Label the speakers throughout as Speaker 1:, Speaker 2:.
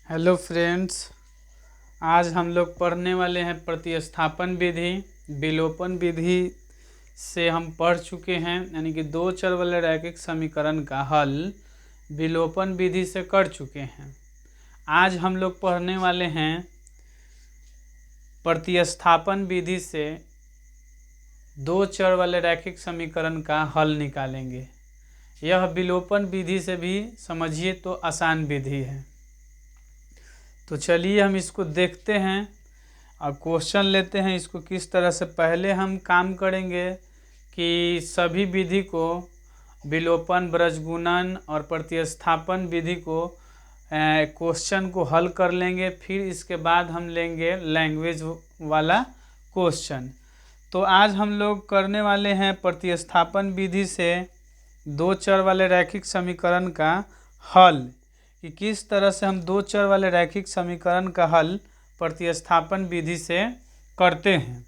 Speaker 1: Hello friends, आज हम लोग पढ़ने वाले हैं प्रतिस्थापन विधि। विलोपन विधि से हम पढ़ चुके हैं, यानी कि दो चर वाले रैखिक समीकरण का हल विलोपन विधि से कर चुके हैं। आज हम लोग पढ़ने वाले हैं प्रतिस्थापन विधि से दो चर वाले रैखिक समीकरण का हल निकालेंगे। यह विलोपन विधि से भी समझिए तो आसान विधि है। तो चलिए हम इसको देखते हैं और क्वेश्चन लेते हैं। इसको किस तरह से पहले हम काम करेंगे कि सभी विधि को विलोपन, ब्रजगुणन और प्रतिस्थापन विधि को क्वेश्चन को हल कर लेंगे। फिर इसके बाद हम लेंगे लैंग्वेज वाला क्वेश्चन। तो आज हम लोग करने वाले हैं प्रतिस्थापन विधि से दो चर वाले रैखिक समीकरण का हल, कि किस तरह से हम दो चर वाले रैखिक समीकरण का हल प्रतिस्थापन विधि से करते हैं।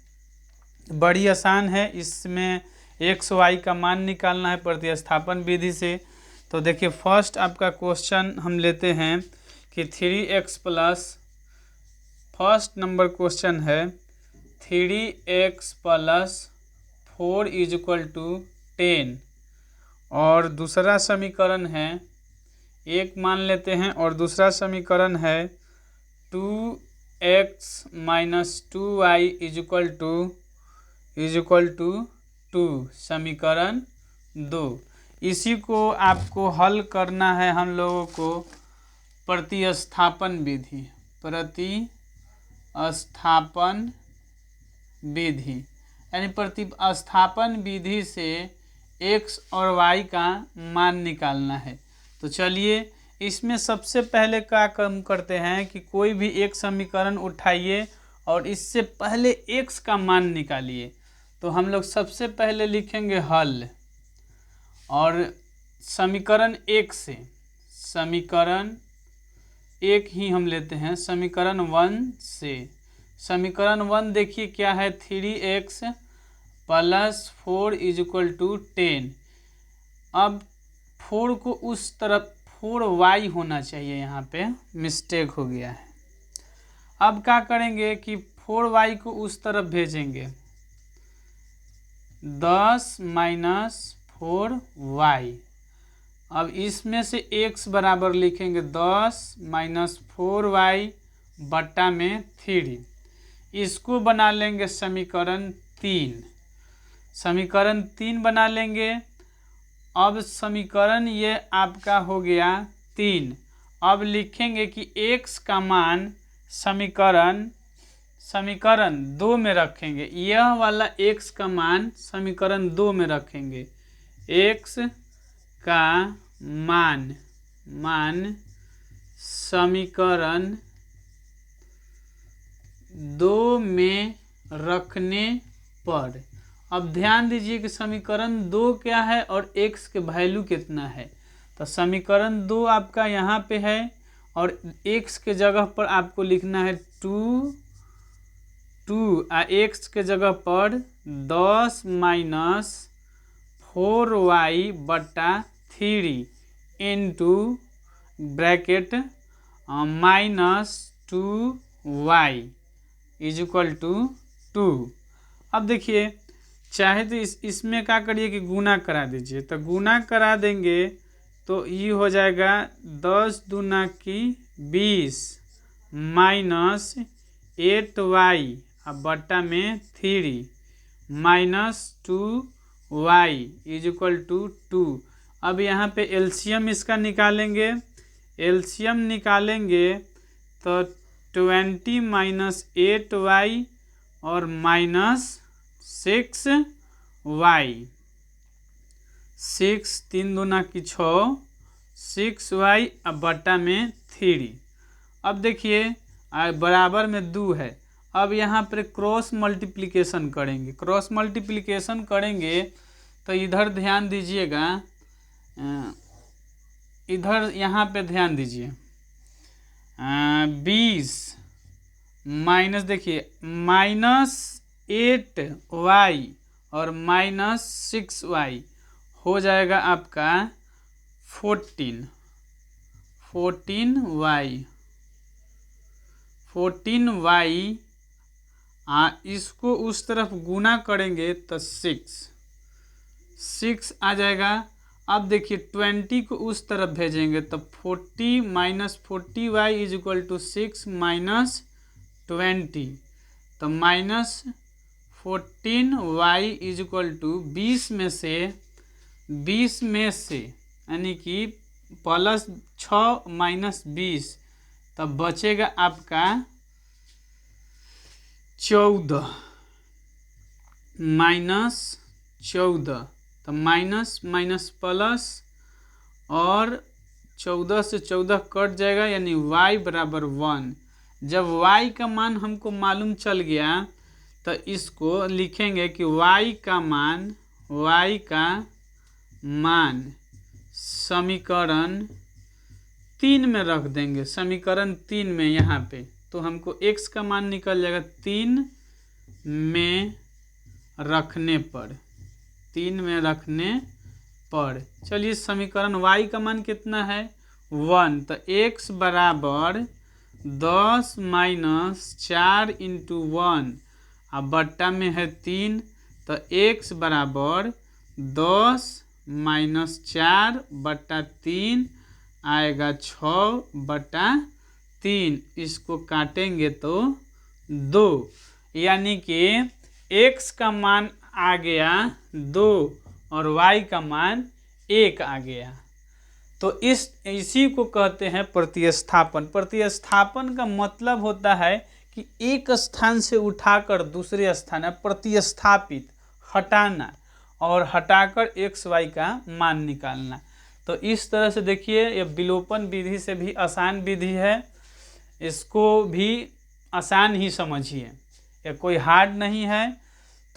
Speaker 1: बड़ी आसान है, इसमें एक्स वाई का मान निकालना है प्रतिस्थापन विधि से। तो देखिए फर्स्ट आपका क्वेश्चन हम लेते हैं कि 3x plus, first number question है 3x plus 4 is equal to 10। और दूसरा समीकरण है, एक मान लेते हैं, और दूसरा समीकरण है 2x minus 2y is equal to 2, समीकरण 2। इसी को आपको हल करना है हम लोगों को प्रतिस्थापन विधि, यानी प्रतिस्थापन विधि से x और y का मान निकालना है। तो चलिए इसमें सबसे पहले क्या काम करते हैं कि कोई भी एक समीकरण उठाइए और इससे पहले x का मान निकालिए। तो हम लोग सबसे पहले लिखेंगे हल, और समीकरण एक से, समीकरण एक ही हम लेते हैं, समीकरण 1 से। समीकरण 1 देखिए क्या है, 3x plus 4 is equal to 10। अब 4 को उस तरफ 4y होना चाहिए, यहाँ पे मिस्टेक हो गया है। अब क्या करेंगे कि 4y को उस तरफ भेजेंगे, 10 माइनस 4y। अब इसमें से x बराबर लिखेंगे 10 माइनस 4y बट्टा में 3। इसको बना लेंगे समीकरण 3, समीकरण 3 बना लेंगे। अब समीकरण ये आपका हो गया 3। अब लिखेंगे कि x का मान समीकरण 2 में रखेंगे। यह वाला x का मान समीकरण 2 में रखेंगे। x का मान समीकरण 2 में रखने पर, अब ध्यान दीजिए कि समीकरण 2 क्या है और x के वैल्यू कितना है। तो समीकरण 2 आपका यहाँ पे है और x के जगह पर आपको लिखना है 2 x के जगह पर 10 माइनस 4y बट्टा 3 into bracket minus 2y is equal to 2। अब देखिए चाहे तो इसमें क्या करिए कि गुना करा दीजिए। तो गुना करा देंगे तो ये हो जाएगा 10 दूना की 20 माइनस 8y अब बट्टा में 3 minus 2y is equal to 2। अब यहाँ पे एलसीएम इसका निकालेंगे। एलसीएम निकालेंगे तो 20 माइनस 8y और माइनस 6y, 6 3 दूना की 6, 6y अब बट्टा में 3। अब देखिए बराबर में 2 है। अब यहाँ पर क्रॉस मल्टीप्लिकेशन करेंगे। क्रॉस मल्टीप्लिकेशन करेंगे तो इधर ध्यान दीजिएगा, इधर यहाँ पे ध्यान दीजिए, 20 माइनस, देखिए माइनस 8y और माइनस 6y हो जाएगा आपका 14y 14y इसको उस तरफ गुना करेंगे तो 6 आ जाएगा। अब देखिए 20 को उस तरफ भेजेंगे तो 40 minus 40y is equal to 6 minus 20, तो minus 14y is equal to 20 में से यानी कि प्लस 6 माइनस 20, तब बचेगा आपका 14 माइनस 14, तो माइनस माइनस प्लस और 14 से 14 कट जाएगा यानी y बराबर 1। जब y का मान हमको मालूम चल गया तो इसको लिखेंगे कि y का मान समीकरण 3 में रख देंगे। समीकरण 3 में यहाँ पे तो हमको x का मान निकल जाएगा 3 में रखने पर। चलिए समीकरण y का मान कितना है 1, तो x बराबर 10 माइनस 4 इंटू 1 अब बट्टा में है 3, तो x बराबर 10 माइनस 4 बट्टा 3 आएगा 6/3। इसको काटेंगे तो 2, यानी कि x का मान आ गया 2 और y का मान 1 आ गया। तो इसी को कहते हैं प्रतिस्थापन। प्रतिस्थापन का मतलब होता है कि एक स्थान से उठाकर दूसरे स्थान प्रतिस्थापित, हटाना और हटाकर x y का मान निकालना। तो इस तरह से देखिए ये विलोपन विधि से भी आसान विधि है, इसको भी आसान ही समझिए, ये कोई हार्ड नहीं है।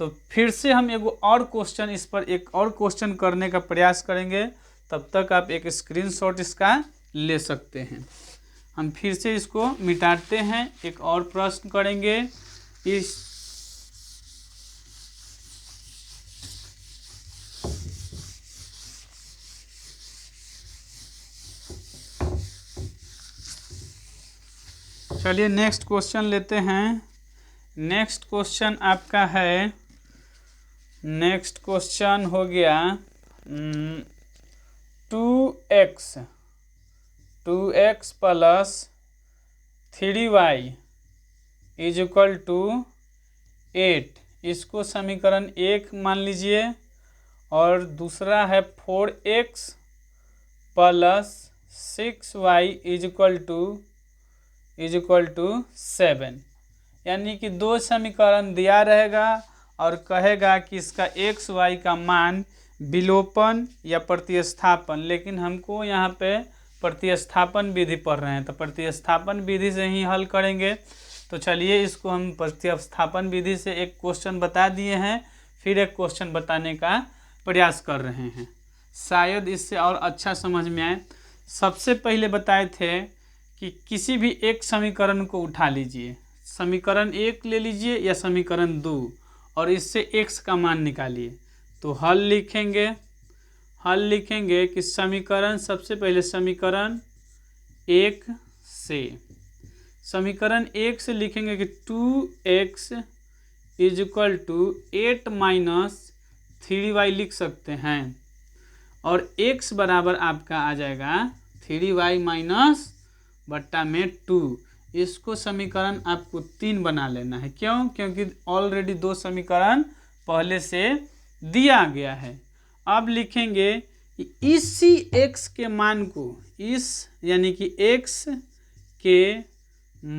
Speaker 1: तो फिर से हम इस पर एक और क्वेश्चन करने का प्रयास करेंगे, तब तक आप एक स्क्रीनशॉट इसका ले सकते हैं। हम फिर से इसको मिटाते हैं, एक और प्रश्न करेंगे। चलिए नेक्स्ट क्वेश्चन लेते हैं। नेक्स्ट क्वेश्चन आपका है, नेक्स्ट क्वेश्चन हो गया 2x plus 3y is equal to 8, इसको समीकरण 1 मान लीजिए। और दूसरा है 4x plus 6y is equal to 7, यानी कि दो समीकरण दिया रहेगा और कहेगा कि इसका x y का मान विलोपन या प्रतिस्थापन, लेकिन हमको यहाँ पे प्रतिस्थापन विधि पढ़ रहे हैं तो प्रतिस्थापन विधि से ही हल करेंगे। तो चलिए इसको हम प्रतिस्थापन विधि से एक क्वेश्चन बता दिए हैं, फिर एक क्वेश्चन बताने का प्रयास कर रहे हैं, शायद इससे और अच्छा समझ में आए। सबसे पहले बताए थे कि किसी भी एक समीकरण को उठा लीजिए, समीकरण 1 ले लीजिए या समीकरण 2 और इससे x का मान निकालिए। तो हल लिखेंगे कि समीकरण, सबसे पहले समीकरण 1 से लिखेंगे कि 2x is equal to 8 minus 3y लिख सकते हैं, और x बराबर आपका आ जाएगा 3y माइनस बट्टा में 2। इसको समीकरण आपको 3 बना लेना है। क्यों? क्योंकि ऑलरेडी 2 समीकरण पहले से दिया गया है। अब लिखेंगे कि इसी x के मान को, इस यानी कि x के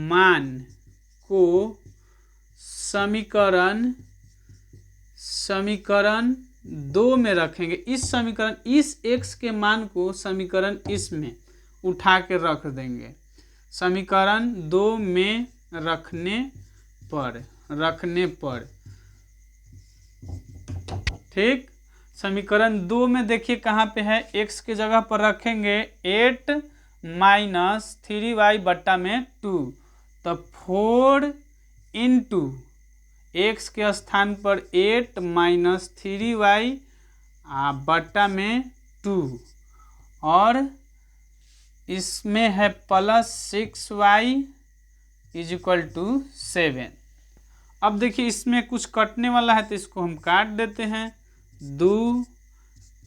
Speaker 1: मान को समीकरण 2 में रखेंगे। इस x के मान को समीकरण इसमें उठा के रख देंगे, समीकरण 2 में रखने पर ठीक। समीकरण 2 में देखिए कहाँ पे है, x के जगह पर रखेंगे 8 माइनस 3y बट्टा में 2, तो 4 इंटू x के स्थान पर 8 माइनस 3y बट्टा में 2, और इसमें है plus 6y is equal to 7। अब देखिए इसमें कुछ कटने वाला है तो इसको हम काट देते हैं 2।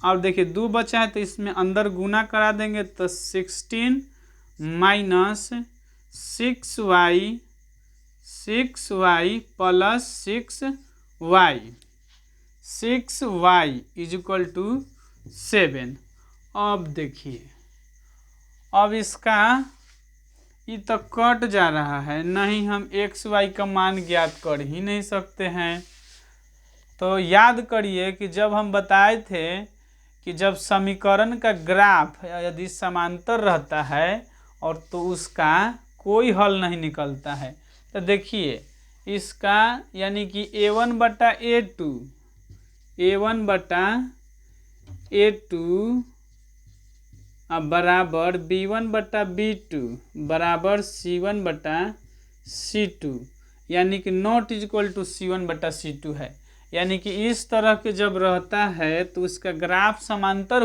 Speaker 1: अब देखिए 2 बचा है तो इसमें अंदर गुना करा देंगे तो 16 minus 6y plus 6y 6y is equal to 7। अब देखिए अब इसका ये तो कट जा रहा है, नहीं हम एक्स वाई का मान ज्ञात कर ही नहीं सकते हैं। तो याद करिए कि जब हम बताए थे कि जब समीकरण का ग्राफ यदि समांतर रहता है और तो उसका कोई हल नहीं निकलता है। तो देखिए इसका यानी कि a1 बटा a2 अब बराबर b1 बटा b2 बराबर c1 बटा c2 यानी कि not is equal to c1 बटा c2 है। यानी कि इस तरह के जब रहता है तो उसका ग्राफ समांतर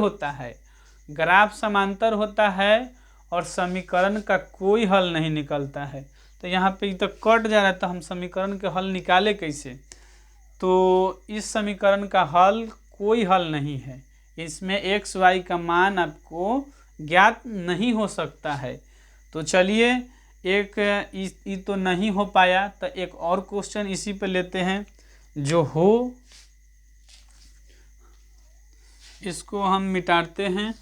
Speaker 1: होता है और समीकरण का कोई हल नहीं निकलता है। तो यहाँ पे तो कट जा रहा है तो हम समीकरण के हल निकाले कैसे? तो इस समीकरण का हल कोई हल नहीं है, इसमें एक्स वाई का मान आपको ज्ञात नहीं हो सकता है। तो चलिए ये तो नहीं हो पाया तो एक और क्वेश्चन इसी पे लेते हैं जो हो, इसको हम मिटाते हैं।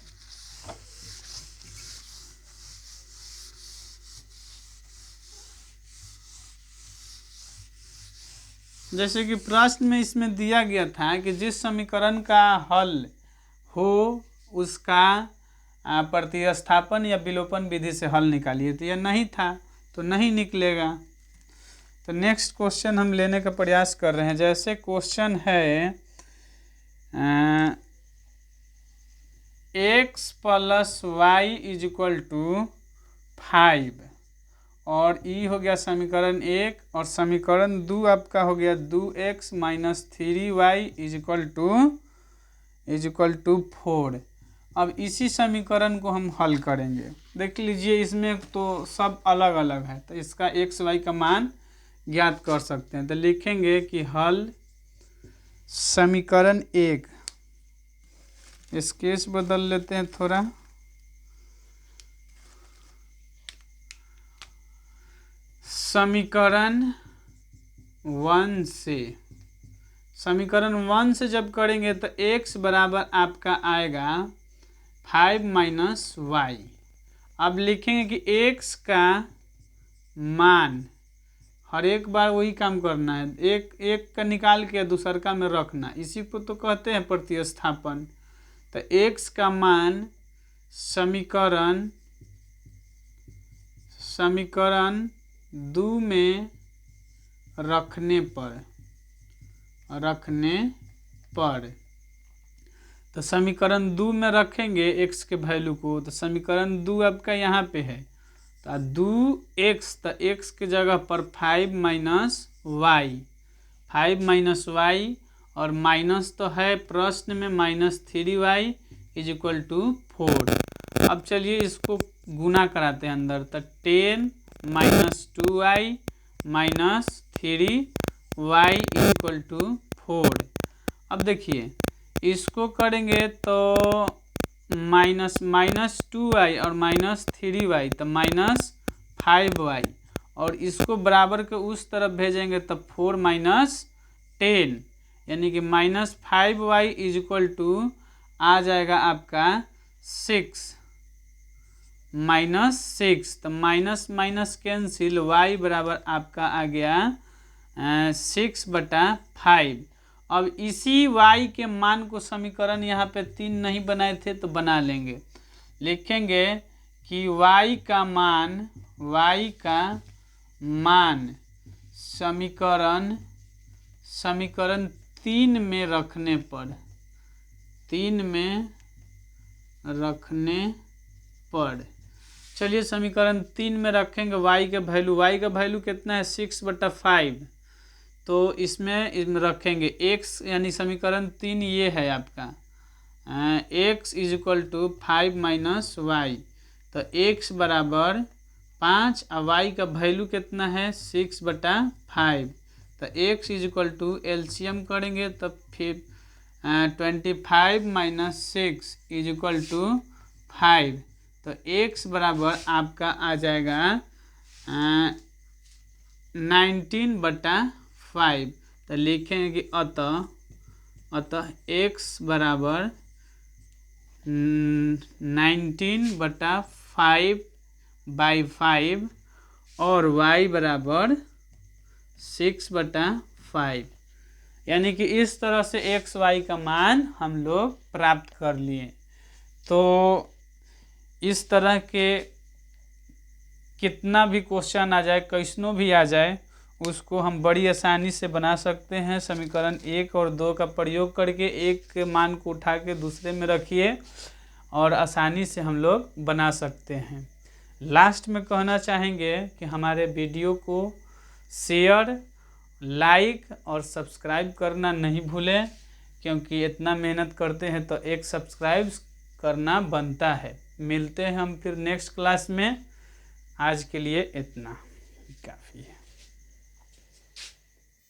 Speaker 1: जैसे कि प्रश्न में इसमें दिया गया था कि जिस समीकरण का हल हो उसका प्रतिस्थापन या विलोपन विधि से हल निकालिए। तो यह नहीं था तो नहीं निकलेगा। तो नेक्स्ट क्वेश्चन हम लेने का प्रयास कर रहे हैं। जैसे क्वेश्चन है x plus Y is equal to 5 और ई हो गया समीकरण 1 और समीकरण 2 आपका हो गया 2x minus 3y is equal to 4। अब इसी समीकरण को हम हल करेंगे। देख लीजिए इसमें तो सब अलग अलग है तो इसका एक्स वाई का मान ज्ञात कर सकते हैं। तो लिखेंगे कि हल समीकरण 1, स्केच बदल लेते हैं थोड़ा। समीकरण 1 से जब करेंगे तो x बराबर आपका आएगा 5 माइनस वाई। अब लिखेंगे कि x का मान हर एक बार वही काम करना है, एक का निकाल के दूसरका में रखना, इसी को तो कहते हैं प्रतिस्थापन। तो x का मान समीकरण 2 में रखने पर तो समीकरण 2 में रखेंगे x के वैल्यू को तो समीकरण 2 आपका यहाँ पे है तो 2x तो x के जगह पर 5 माइनस वाई और माइनस तो है प्रश्न में minus 3y is equal to 4। अब चलिए इसको गुना कराते हैं अंदर तो 10 minus 2y minus 3y is equal to 4। अब देखिए इसको करेंगे तो माइनस 2y और माइनस 3y तो माइनस 5y और इसको बराबर के उस तरफ भेजेंगे तो 4 माइनस 10 यानी कि minus 5y is equal to आ जाएगा आपका 6 माइनस 6। तो माइनस माइनस कैंसिल y बराबर आपका आ गया 6/5। अब इसी y के मान को समीकरण यहाँ पे 3 नहीं बनाए थे तो बना लेंगे। लिखेंगे कि y का मान समीकरण 3 में रखने पर चलिए समीकरण 3 में रखेंगे y का वैल्यू कितना है 6/5 तो इसमें रखेंगे x यानी समीकरण 3 ये है आपका x is equal to 5 minus Y तो x बराबर 5 और वाई का वैल्यू कितना है 6/5। तो x = एलसीएम करेंगे तब फिर 25 - 6 = 5। तो x बराबर आपका आ जाएगा 19/5। तो लिखेंगे कि अतः x बराबर 19/5/5 और y बराबर 6/5। यानी कि इस तरह से x y का मान हम लोग प्राप्त कर लिए। तो इस तरह के कितना भी क्वेश्चन आ जाए, कैसनो भी आ जाए, उसको हम बड़ी आसानी से बना सकते हैं। समीकरण 1 और 2 का प्रयोग करके एक के मान को उठा के दूसरे में रखिए और आसानी से हम लोग बना सकते हैं। लास्ट में कहना चाहेंगे कि हमारे वीडियो को शेयर, लाइक और सब्सक्राइब करना नहीं भूलें, क्योंकि इतना मेहनत करते हैं तो एक सब्सक्राइब करना बनता है। मिलते हैं हम फिर नेक्स्ट क्लास में। आज के लिए इतना काफ़ी है।